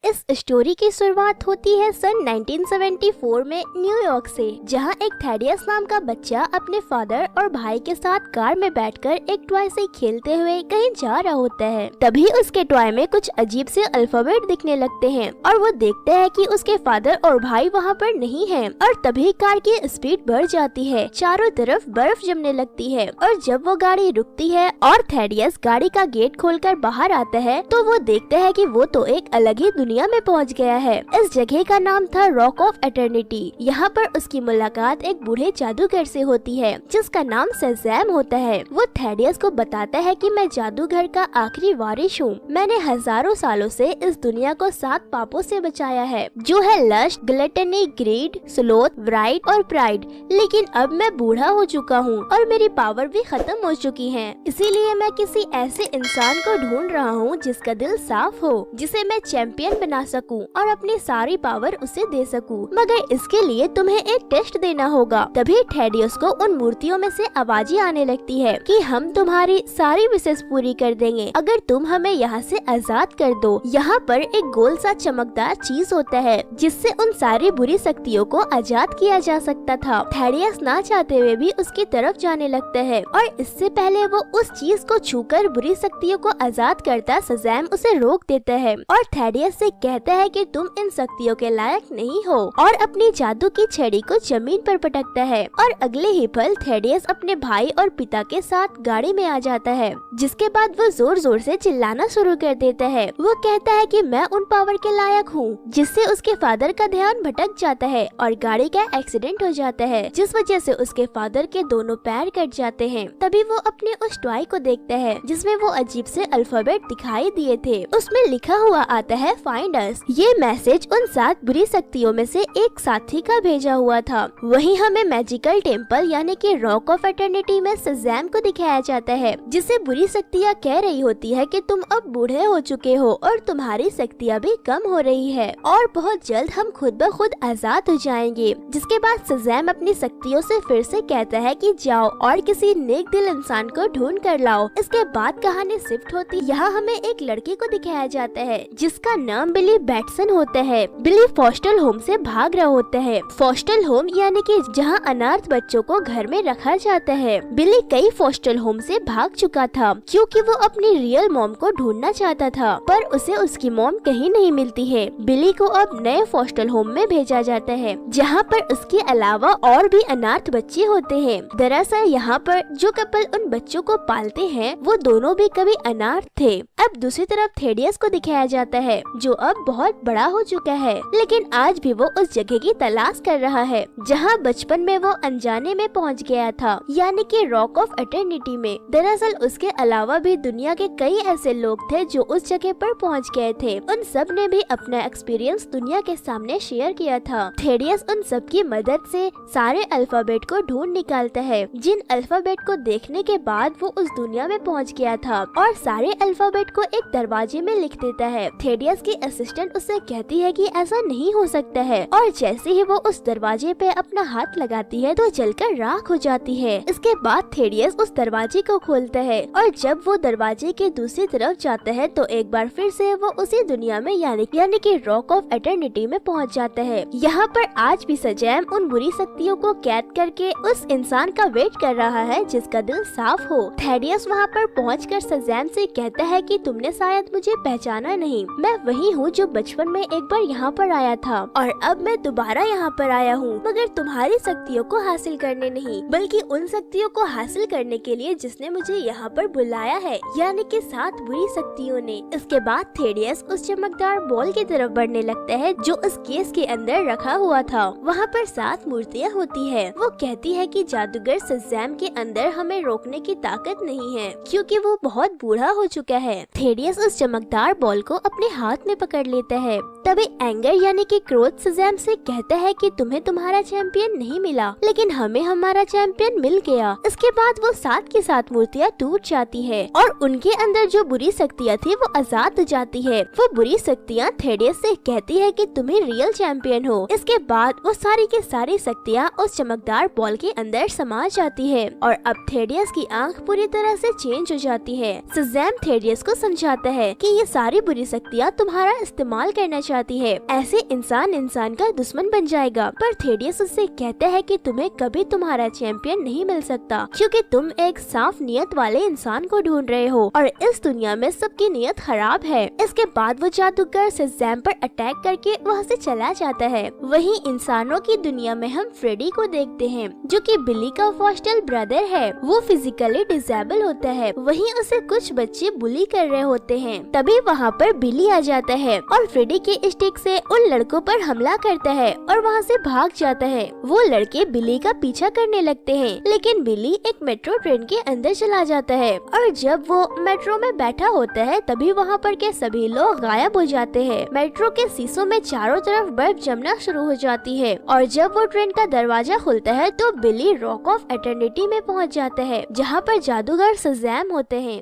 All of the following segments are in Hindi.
इस स्टोरी की शुरुआत होती है सन 1974 में न्यूयॉर्क से, जहां एक थेडियस नाम का बच्चा अपने फादर और भाई के साथ कार में बैठकर एक टॉय से खेलते हुए कहीं जा रहा होता है। तभी उसके टॉय में कुछ अजीब से अल्फाबेट दिखने लगते हैं और वो देखता है कि उसके फादर और भाई वहाँ पर नहीं हैं। और तभी कार की स्पीड बढ़ जाती है, चारों तरफ बर्फ जमने लगती है और जब वो गाड़ी रुकती है और थेडियस गाड़ी का गेट खोलकर बाहर आता है तो वो देखता है कि वो तो एक अलग ही दुनिया में पहुंच गया है। इस जगह का नाम था रॉक ऑफ एटर्निटी। यहाँ पर उसकी मुलाकात एक बूढ़े जादूगर से होती है जिसका नाम शज़ैम होता है। वो थेडियस को बताता है कि मैं जादूगर का आखिरी वारिस हूँ। मैंने हजारों सालों से इस दुनिया को 7 पापों से बचाया है, जो है lust, gluttony, greed, sloth, pride और प्राइड। लेकिन अब मैं बूढ़ा हो चुका हूँ और मेरी पावर भी खत्म हो चुकी है। इसीलिए मैं किसी ऐसे इंसान को ढूंढ रहा हूँ जिसका दिल साफ हो, जिसे मैं चैंपियन बना सकूं और अपनी सारी पावर उसे दे सकूं। मगर इसके लिए तुम्हें एक टेस्ट देना होगा। तभी थेडियस को उन मूर्तियों में से आवाजें आने लगती है कि हम तुम्हारी सारी विशेष पूरी कर देंगे अगर तुम हमें यहाँ से आजाद कर दो। यहाँ पर एक गोल सा चमकदार चीज होता है जिससे उन सारी बुरी शक्तियों को आजाद किया जा सकता था। थेडियस ना चाहते हुए भी उसकी तरफ जाने लगता है और इससे पहले वो उस चीज को छूकर बुरी शक्तियों को आजाद करता शज़ैम उसे रोक देता है और थेडियस से कहता है कि तुम इन शक्तियों के लायक नहीं हो और अपनी जादू की छड़ी को जमीन पर पटकता है। और अगले ही पल थेडियस अपने भाई और पिता के साथ गाड़ी में आ जाता है, जिसके बाद वो जोर जोर से चिल्लाना शुरू कर देता है। वो कहता है कि मैं उन पावर के लायक हूँ, जिससे उसके फादर का ध्यान भटक जाता है और गाड़ी का एक्सीडेंट हो जाता है, जिस वजह से उसके फादर के दोनों पैर कट जाते हैं। तभी वो अपने उस टॉय को देखता है जिसमें वो अजीब से अल्फाबेट दिखाई दिए थे। उसमें लिखा हुआ आता है फाइंड अस। ये मैसेज उन 7 बुरी शक्तियों में से एक साथी का भेजा हुआ था। वहीं हमें मैजिकल टेम्पल यानी कि रॉक ऑफ एटर्निटी में शज़ैम को दिखाया जाता है, जिसे बुरी शक्तियाँ कह रही होती है कि तुम अब बूढ़े हो चुके हो और तुम्हारी शक्तियाँ भी कम हो रही है और बहुत जल्द हम खुद ब खुद आजाद हो जाएंगे। जिसके बाद शज़ैम अपनी शक्तियों से फिर से कहता है कि जाओ और किसी नेक दिल इंसान को ढूंढ कर लाओ। इसके बाद कहानी शिफ्ट होती, यहाँ हमें एक लड़के को दिखाया जाता है जिसका नाम बिली बैटसन होता है। बिली फॉस्टर होम से भाग रहा होता है। फॉस्टर होम यानी कि जहाँ अनाथ बच्चों को घर में रखा जाता है। बिली कई फॉस्टर होम से भाग चुका था क्योंकि वो अपनी रियल मॉम को ढूंढना चाहता था, पर उसे उसकी मॉम कहीं नहीं मिलती है। बिली को अब नए फॉस्टर होम में भेजा जाता है जहाँ पर उसके अलावा और भी अनाथ बच्चे होते हैं। दरअसल यहाँ पर जो कपल उन बच्चों को पालते हैं वो दोनों भी कभी अनाथ थे। अब दूसरी तरफ थेडियस को दिखाया जाता है जो अब बहुत बड़ा हो चुका है, लेकिन आज भी वो उस जगह की तलाश कर रहा है जहाँ बचपन में वो अनजाने में पहुँच गया था, यानी कि रॉक ऑफ एटर्निटी में। दरअसल उसके अलावा भी दुनिया के कई ऐसे लोग थे जो उस जगह पर पहुँच गए थे। उन सब ने भी अपना एक्सपीरियंस दुनिया के सामने शेयर किया था। थेडियस उन सब की मदद से सारे अल्फाबेट को ढूंढ निकालता है, जिन अल्फाबेट को देखने के बाद वो उस दुनिया में पहुँच गया था और सारे अल्फाबेट को एक दरवाजे में लिख देता है। थेडियस की असिस्टेंट उससे कहती है कि ऐसा नहीं हो सकता है और जैसे ही वो उस दरवाजे पे अपना हाथ लगाती है तो जलकर राख हो जाती है। इसके बाद थेडियस उस दरवाजे को खोलता है और जब वो दरवाजे के दूसरी तरफ जाता है तो एक बार फिर से वो उसी दुनिया में यानी कि रॉक ऑफ एटर्निटी में पहुंच जाता है। यहाँ पर आज भी शज़ैम उन बुरी शक्तियों को कैद करके उस इंसान का वेट कर रहा है जिसका दिल साफ हो। थेडियस वहाँ पर पहुँचकर शज़ैम से कहता है कि तुमने शायद मुझे पहचाना नहीं, मैं वही हूँ जो बचपन में एक बार यहाँ पर आया था और अब मैं दोबारा यहाँ पर आया हूँ, मगर तुम्हारी शक्तियों को हासिल करने नहीं बल्कि उन शक्तियों को हासिल करने के लिए जिसने मुझे यहाँ पर बुलाया है, यानी कि 7 बुरी शक्तियों ने। इसके बाद थेडियस उस चमकदार बॉल की तरफ बढ़ने लगता है जो उस केस के अंदर रखा हुआ था। वहाँ पर 7 मूर्तियाँ होती है। वो कहती है कि जादूगर शज़ैम के अंदर हमें रोकने की ताकत नहीं है क्योंकि वो बहुत बूढ़ा हो चुका है। थेडियस उस चमकदार बॉल को अपने हाथ में पकड़ लेता है। तभी एंगर यानी कि क्रोध शज़ैम से कहता है कि तुम्हें तुम्हारा चैंपियन नहीं मिला, लेकिन हमें हमारा चैंपियन मिल गया। इसके बाद वो 7 की 7 मूर्तियाँ टूट जाती है और उनके अंदर जो बुरी शक्तियाँ थी वो आजाद हो जाती है। वो बुरी शक्तियाँ थेडियस से कहती है कि तुम्हें रियल चैंपियन हो। इसके बाद वो सारी की सारी शक्तियाँ उस चमकदार बॉल के अंदर समा जाती है और अब थेडियस की आंख पूरी तरह से चेंज हो जाती है। शज़ैम थेडियस को समझाता है कि ये सारी बुरी शक्तियाँ तुम्हारा इस्तेमाल करना चाहती है। ऐसे इंसान इंसान का दुश्मन बन जाएगा। पर थेडियस उससे कहते हैं कि तुम्हें कभी तुम्हारा चैंपियन नहीं मिल सकता, क्योंकि तुम एक साफ नियत वाले इंसान को ढूंढ रहे हो और इस दुनिया में सबकी नियत खराब है। इसके बाद वो जादूगर शज़ैम पर अटैक करके वहाँ से चला जाता है। वहीं इंसानों की दुनिया में हम फ्रेडी को देखते हैं, जो कि बिली का फॉस्टर ब्रदर है। वो फिजिकली डिसेबल होता है। वहीं उसे कुछ बच्चे बुली कर रहे होते हैं। तभी वहाँ पर बिली आ जाता है और फ्रेडी के स्टिक से उन लड़कों पर हमला करता है और वहाँ से भाग जाता है। वो लड़के बिली का पीछा करने लगते हैं, लेकिन बिली एक मेट्रो ट्रेन के अंदर चला जाता है और जब वो मेट्रो में बैठा होता है तभी वहाँ पर के सभी लोग गायब हो जाते हैं। मेट्रो के शीशों में चारों तरफ बर्फ जमना शुरू हो जाती है और जब वो ट्रेन का दरवाजा खुलता है तो बिली रॉक ऑफ एटर्निटी में पहुँच जाता है, जहाँ पर जादूगर शज़ैम होते हैं।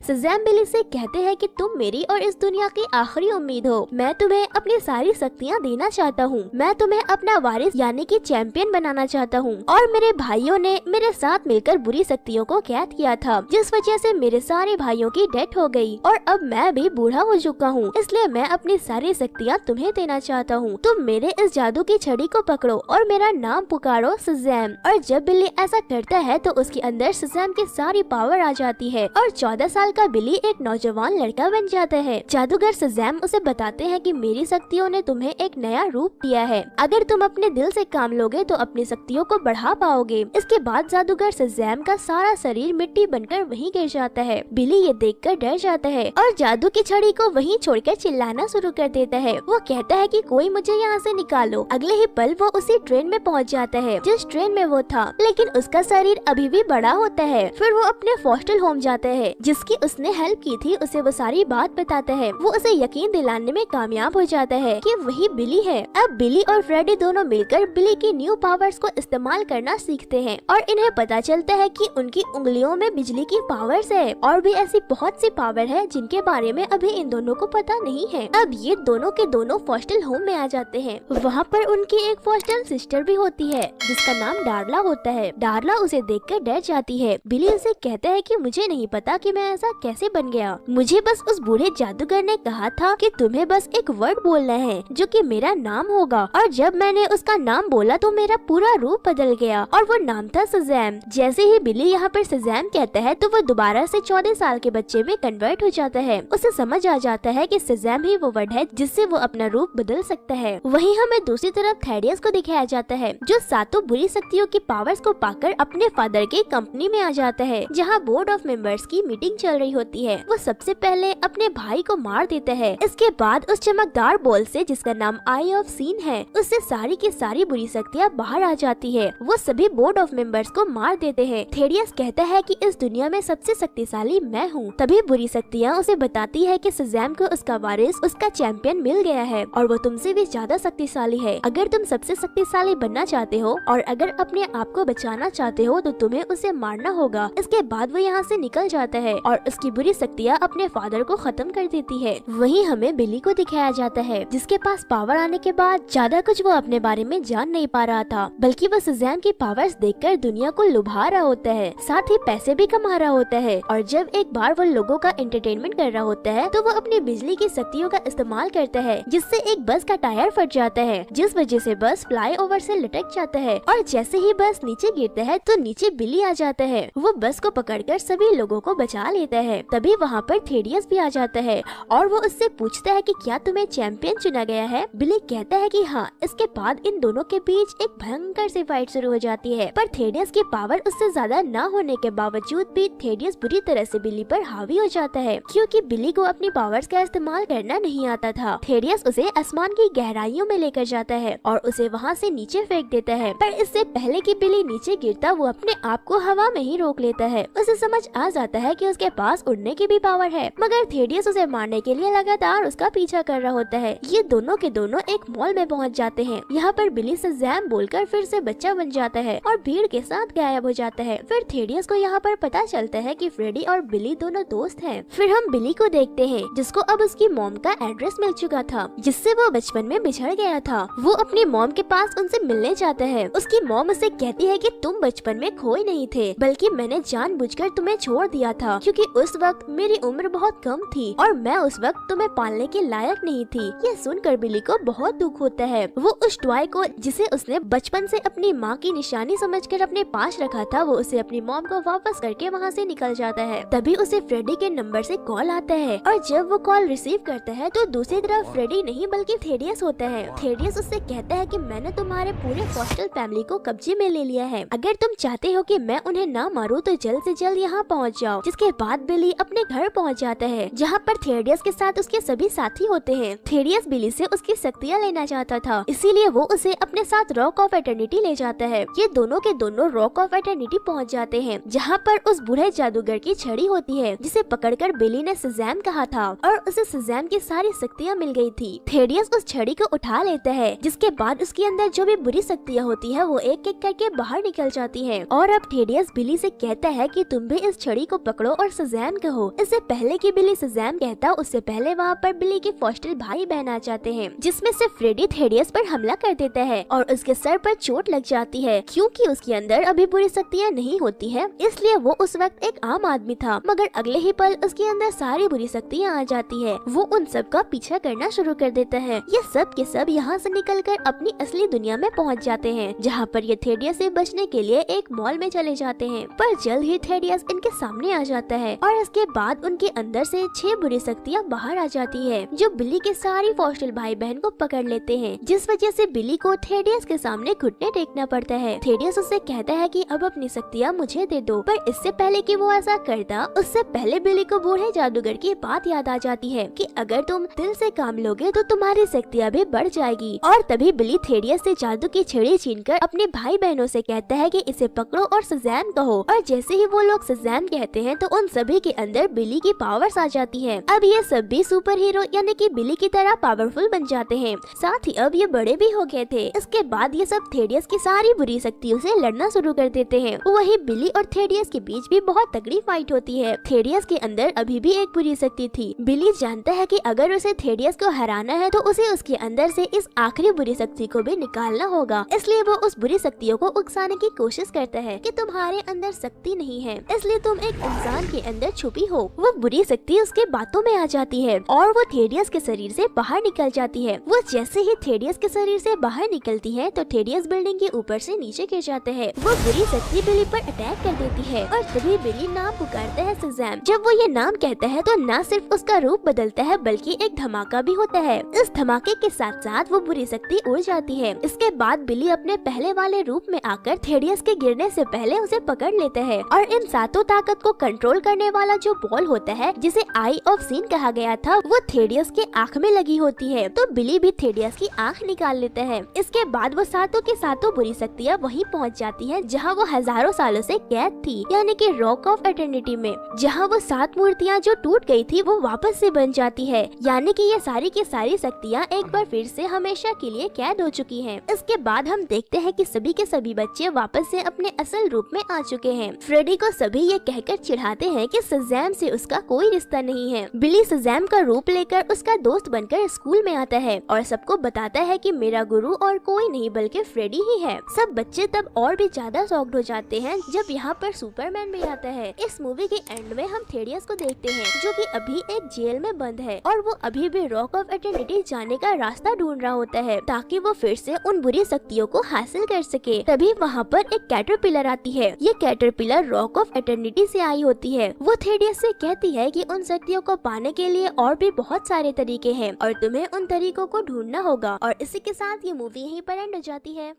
शज़ैम बिली से कहते हैं कि तुम मेरी और इस दुनिया की आखिरी उम्मीद हो। मैं तुम्हें अपनी सारी शक्तियाँ देना चाहता हूँ। मैं तुम्हें अपना वारिस यानी कि चैंपियन बनाना चाहता हूँ और मेरे भाइयों ने मेरे साथ मिलकर बुरी शक्तियों को कैद किया था, जिस वजह से मेरे सारे भाइयों की डेथ हो गई और अब मैं भी बूढ़ा हो चुका हूँ, इसलिए मैं अपनी सारी शक्तियाँ तुम्हें देना चाहता हूँ। तुम मेरे इस जादू की छड़ी को पकड़ो और मेरा नाम पुकारो शज़ैम। और जब बिली ऐसा करता है तो उसके अंदर शज़ैम की सारी पावर आ जाती है और 14 साल का बिली एक नौजवान लड़का बन जाता है। जादूगर शज़ैम उसे बताते हैं कि मेरी शक्तियों ने तुम्हें एक नया रूप दिया है। अगर तुम अपने दिल से काम लोगे तो अपनी शक्तियों को बढ़ा पाओगे। इसके बाद जादूगर शज़ैम का सारा शरीर मिट्टी बनकर वहीं गिर जाता है। बिली ये देखकर डर जाता है और जादू की छड़ी को वहीं छोड़कर चिल्लाना शुरू कर देता है। वो कहता है कि कोई मुझे यहाँ से निकालो। अगले ही पल वो उसी ट्रेन में पहुँच जाता है जिस ट्रेन में वो था, लेकिन उसका शरीर अभी भी बड़ा होता है। फिर वो अपने फॉस्टर होम जाता है जिसकी उसने हेल्प की थी। उसे वो सारी बात बताता है। वो उसे यकीन दिलाने में कामयाब हो जाता है कि वही बिली है। अब बिली और फ्रेडी दोनों मिलकर बिली की न्यू पावर्स को इस्तेमाल करना सीखते हैं और इन्हें पता चलता है कि उनकी उंगलियों में बिजली की पावर्स है और भी ऐसी बहुत सी पावर है जिनके बारे में अभी इन दोनों को पता नहीं है। अब ये दोनों के दोनों फॉस्टर होम में आ जाते हैं। वहाँ पर उनकी एक फॉस्टर सिस्टर भी होती है जिसका नाम डार्ला होता है। डार्ला उसे देखकर डर जाती है। बिली उसे कहता है कि मुझे नहीं पता कि मैं ऐसा कैसे बन गया। मुझे बस उस बूढ़े जादूगर ने कहा था कि तुम्हें बस एक वर्ड बोलना है जो कि मेरा नाम होगा, और जब मैंने उसका नाम बोला तो मेरा पूरा रूप बदल गया और वो नाम था शज़ैम। जैसे ही बिली यहाँ पर शज़ैम कहता है तो वो दोबारा से 14 साल के बच्चे में कन्वर्ट हो जाता है। उसे समझ आ जाता है कि शज़ैम ही वो वर्ड है जिससे वो अपना रूप बदल सकता है। वहीं हमें दूसरी तरफ थेडियस को दिखाया जाता है जो सातों बुरी शक्तियों की पावर्स को पाकर अपने फादर की कंपनी में आ जाता है, जहाँ बोर्ड ऑफ मेंबर्स की मीटिंग चल रही होती है। वो सबसे पहले अपने भाई को मार देता है। इसके बाद उस चमकदार बॉल से जिसका नाम आई ऑफ सीन है, उससे सारी की सारी बुरी शक्तियाँ बाहर आ जाती है। वो सभी बोर्ड ऑफ मेंबर्स को मार देते हैं। थेडियस कहता है कि इस दुनिया में सबसे शक्तिशाली मैं हूँ। तभी बुरी शक्तियाँ उसे बताती है कि शज़ैम को उसका वारिस, उसका चैंपियन मिल गया है और वो तुमसे भी ज्यादा शक्तिशाली है। अगर तुम सबसे शक्तिशाली बनना चाहते हो और अगर अपने आप को बचाना चाहते हो तो तुम्हें उसे मारना होगा। इसके बाद वो यहाँ से निकल जाता है और उसकी बुरी शक्तियाँ अपने फादर को खत्म कर देती है। वहीं हमें बिली को दिखाया जाता है जिसके पास पावर आने के बाद ज्यादा कुछ वो अपने बारे में जान नहीं पा रहा था, बल्कि वो शज़ैम की पावर्स देखकर दुनिया को लुभा रहा होता है, साथ ही पैसे भी कमा रहा होता है। और जब एक बार वो लोगों का एंटरटेनमेंट कर रहा होता है तो वो अपनी बिजली की शक्तियों का इस्तेमाल करता है, जिससे एक बस का टायर फट जाता है, जिस वजह से बस फ्लाईओवर से लटक जाता है। और जैसे ही बस नीचे गिरता है तो नीचे बिली आ जाता है। वो बस को पकड़कर सभी लोगों को बचा लेता है। तभी वहाँ पर थेडियस भी आ जाता है और वो उससे पूछता है कि क्या तुम्हें चैंपियन चुना गया है। बिली कहता है कि हाँ। इसके बाद इन दोनों के बीच एक भयंकर सी फाइट शुरू हो जाती है, पर थेडियस की पावर उससे ज्यादा न होने के बावजूद भी थेडियस बुरी तरह से बिली पर हावी हो जाता है, क्योंकि बिली को अपनी पावर्स का इस्तेमाल करना नहीं आता था। थेडियस उसे आसमान की गहराइयों में लेकर जाता है और उसे वहाँ से नीचे फेंक देता है, पर इससे पहले कि बिली नीचे गिरता वो अपने आप को हवा में ही रोक लेता है। उसे समझ आ जाता है कि उसके पास उड़ने की भी पावर है, मगर थेडियस उसे मारने के लिए लगातार उसका पीछा कर रहा होता है। ये दोनों के दोनों एक मॉल में पहुंच जाते हैं। यहाँ पर बिली शज़ैम बोलकर फिर से बच्चा बन जाता है और भीड़ के साथ गायब हो जाता है। फिर थेडियस को यहाँ पर पता चलता है कि फ्रेडी और बिली दोनों दोस्त हैं। फिर हम बिली को देखते हैं जिसको अब उसकी मॉम का एड्रेस मिल चुका था, जिससे वो बचपन में बिछड़ गया था। वो अपनी मॉम के पास उनसे मिलने जाता है। उसकी मॉम उसे कहती है कि तुम बचपन में खोए नहीं थे, बल्कि मैंने जानबूझकर तुम्हें छोड़ दिया था, क्योंकि उस वक्त मेरी उम्र बहुत कम थी और मैं उस वक्त तुम्हें पालने के लायक नहीं थी। ये सुनकर बिली को बहुत दुख होता है। वो उस टॉय को जिसे उसने बचपन से अपनी माँ की निशानी समझकर अपने पास रखा था, वो उसे अपनी मॉम को वापस करके वहाँ से निकल जाता है। तभी उसे फ्रेडी के नंबर से कॉल आता है और जब वो कॉल रिसीव करता है तो दूसरी तरफ फ्रेडी नहीं बल्कि थेडियस होता है। थेडियस उससे कहता है कि मैंने तुम्हारे पूरे फॉस्टर फैमिली को कब्जे में ले लिया है। अगर तुम चाहते हो कि मैं उन्हें ना मारूं तो जल्द से जल्द यहाँ पहुँच जाओ। जिसके बाद बिली अपने घर पहुँच जाता है जहाँ पर थेडियस के साथ उसके सभी साथी होते हैं। थेडियस बिली से उसकी शक्तियाँ लेना चाहता था, इसीलिए वो उसे अपने साथ रॉक ऑफ एटर्निटी ले जाता है। ये दोनों के दोनों रॉक ऑफ एटर्निटी पहुँच जाते हैं जहाँ पर उस बूढ़े जादूगर की छड़ी होती है जिसे पकड़कर बिली ने शज़ैम कहा था और उसे शज़ैम की सारी शक्तियाँ मिल गई थी। थेडियस उस छड़ी को उठा लेता है जिसके बाद उसके अंदर जो भी बुरी शक्तियाँ होती है वो एक एक करके बाहर निकल जाती हैं। और अब थेडियस बिली से कहता है कि तुम भी इस छड़ी को पकड़ो और शज़ैम कहो। इससे पहले कि बिली शज़ैम कहता उससे पहले वहाँ पर बिली के फॉस्टर भाई बहन आ जाते हैं जिसमें से फ्रेडी थेडियस पर हमला कर देता है और उसके सर पर चोट लग जाती है। क्योंकि उसके अंदर अभी बुरी शक्तियाँ नहीं होती है इसलिए वो उस वक्त एक आम आदमी था, मगर अगले ही पल उसके अंदर सारी बुरी शक्तियाँ आ जाती है। वो उन सब का पीछा करना शुरू कर देता है। ये सब के सब यहाँ से निकलकर अपनी असली दुनिया में पहुँच जाते हैं जहाँ पर ये थेडियस से बचने के लिए एक मॉल में चले जाते हैं। पर जल्द ही थेडियस इनके सामने आ जाता है और इसके बाद उनके अंदर से 6 बुरी शक्तियाँ बाहर आ जाती है जो बिली के सारी फॉस्टर भाई बहन को पकड़ लेते हैं, जिस वजह से बिली को थेडियस के सामने घुटने टेकना पड़ता है। थेडियस उससे कहता है कि अब अपनी शक्तियाँ मुझे दे दो, पर इससे पहले कि वो ऐसा करता उससे पहले बिली को बूढ़े जादूगर की बात याद आ जाती है कि अगर तुम दिल से काम लोगे तो तुम्हारी शक्तियाँ भी बढ़ जाएगी। और तभी बिली थेडियस से जादू की छड़ी छीनकर अपने भाई बहनों से कहता है कि इसे पकड़ो और शज़ैम कहो। और जैसे ही वो लोग शज़ैम कहते हैं तो उन सभी के अंदर बिली की पावर्स आ जाती है। अब ये सब भी सुपर हीरो यानी कि बिली की तरह पावरफुल बन जाते हैं। साथ ही अब ये बड़े भी हो गए थे। इसके बाद ये सब थेडियस की सारी बुरी शक्तियों से लड़ना शुरू कर देते हैं। वही बिली और थेडियस के बीच भी बहुत तगड़ी फाइट होती है। थेडियस के अंदर अभी भी एक बुरी शक्ति थी। बिली जानता है कि अगर उसे थेडियस को हराना है तो उसे उसके अंदर से इस आखिरी बुरी शक्ति को भी निकालना होगा, इसलिए वो उस बुरी शक्तियों को उकसाने की कोशिश करता है कि तुम्हारे अंदर शक्ति नहीं है, इसलिए तुम एक इंसान के अंदर छुपी हो। वो बुरी शक्ति उसके बातों में आ जाती है और वो थेडियस के शरीर से बाहर निकल जाती है। वो जैसे ही थेडियस के शरीर से बाहर निकलती है तो थेडियस बिल्डिंग के ऊपर से नीचे गिर जाते हैं। वो बुरी शक्ति बिली पर अटैक कर देती है और तभी बिली नाम पुकारता है शज़ैम। जब वो ये नाम कहता है तो न सिर्फ उसका रूप बदलता है बल्कि एक धमाका भी होता है। इस धमाके के साथ साथ वो बुरी शक्ति उड़ जाती है। इसके बाद बिली अपने पहले वाले रूप में आकर थेडियस के गिरने से पहले उसे पकड़ लेता है और इन सातों ताकत को कंट्रोल करने वाला जो बॉल होता है जिसे आई ऑफ सीन कहा गया था वो थेडियस के आँख में लगी होती है। तो बिली भी थेडियस की आँख निकाल लेता है। इसके बाद वो सातों के सातों बुरी शक्तियाँ वहीं पहुँच जाती है जहाँ वो हजारों सालों से कैद थी, यानी कि रॉक ऑफ एटर्निटी में, जहाँ वो 7 मूर्तियाँ जो टूट गई थी वो वापस से बन जाती है, यानी कि ये सारी की सारी शक्तियाँ एक बार फिर से हमेशा के लिए कैद हो चुकी हैं। इसके बाद हम देखते हैं कि सभी के सभी बच्चे वापस से अपने असल रूप में आ चुके हैं। फ्रेडी को सभी ये कहकर चिढ़ाते हैं कि शज़ैम से उसका कोई रिश्ता नहीं है। बिली शज़ैम का रूप लेकर उसका दोस्त बनकर स्कूल में आता है और सबको बताता है कि मेरा गुरु और कोई नहीं बल्कि फ्रेडी ही है। सब बच्चे तब और भी ज्यादा शॉक्ड हो जाते हैं जब यहाँ पर सुपरमैन भी आता है। इस मूवी के एंड में हम थेडियस को देखते हैं जो कि अभी एक जेल में बंद है और वो अभी भी रॉक ऑफ एटर्निटी जाने का रास्ता ढूंढ रहा होता है ताकि वो फिर से उन बुरी शक्तियों को हासिल कर सके। तभी वहाँ पर एक कैटरपिलर आती है। ये कैटरपिलर रॉक ऑफ एटर्निटी से आई होती है। वो थेडियस से कहती है कि उन शक्तियों को पाने के लिए और भी बहुत सारे तरीके हैं और तुम्हें उन तरीकों को ढूंढना होगा। और इसी के साथ ये मूवी यहीं पर एंड हो जाती है।